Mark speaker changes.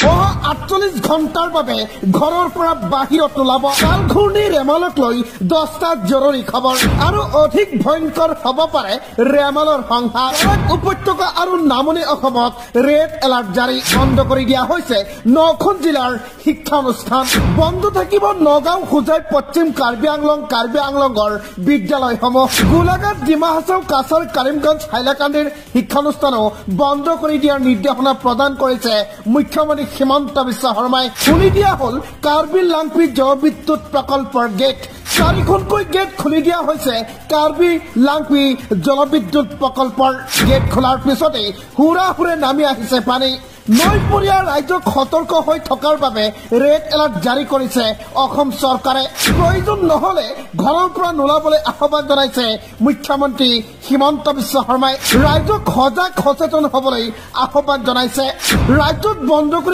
Speaker 1: 48 ঘণ্টাৰ বাবে ঘৰৰ পৰা বাহিৰত ওলাব। কালঘূৰ্ণি ৰেমালক লৈ 10টা জৰুৰী খবৰ আৰু অধিক ভয়ংকৰ হ'ব পাৰে ৰেমালৰ সংহাৰ। উপত্যকা আৰু নামনি অসমত ৰেড এলাৰ্ট জাৰি, বন্ধ কৰি দিয়া হৈছে 9খন জিলাৰ শিক্ষানুষ্ঠান। বন্ধ থাকিব নগাঁও, হোজাই, পশ্চিম কাৰ্বি আংলঙৰ বিদ্যালয়সমূহ। গোলাঘাট, ডিমা হাছাও, কাছাৰ, কৰিমগঞ্জ, হাইলাকান্দিৰ শিক্ষানুষ্ঠানো বন্ধ কৰি দিয়াৰ নিৰ্দেশনা প্ৰদান কৰিছে মুখ্যমন্ত্ৰী হিমন্ত বিশ্ব শৰ্মাই। খুলি দিয়া হ'ল কাৰ্বি লাংপি জলবিদ্যুৎ প্ৰকল্পৰ গেট। 4খনকৈ গেট খুলি দিয়া হৈছে কাৰ্বি লাংপি জলবিদ্যুৎ প্ৰকল্পৰ। গেট খোলাৰ পিছতেই হুৰাহুৰে নামি আহিছে পানী। নৈপৰীয়া ৰাজ্যক সতৰ্ক হৈ থকাৰ বাবে ৰেড এলাৰ্ট জাৰি কৰিছে অসম চৰকাৰে। প্ৰয়োজন নহলে ঘৰৰ পৰা নোলাবলৈ আহ্বান জনাইছে মুখ্যমন্ত্ৰী হিমন্ত বিশ্ব শৰ্মাই। ৰাজ্যক সজাগ সচেতন হবলৈ আহ্বান জনাইছে। ৰাজ্যত বন্ধ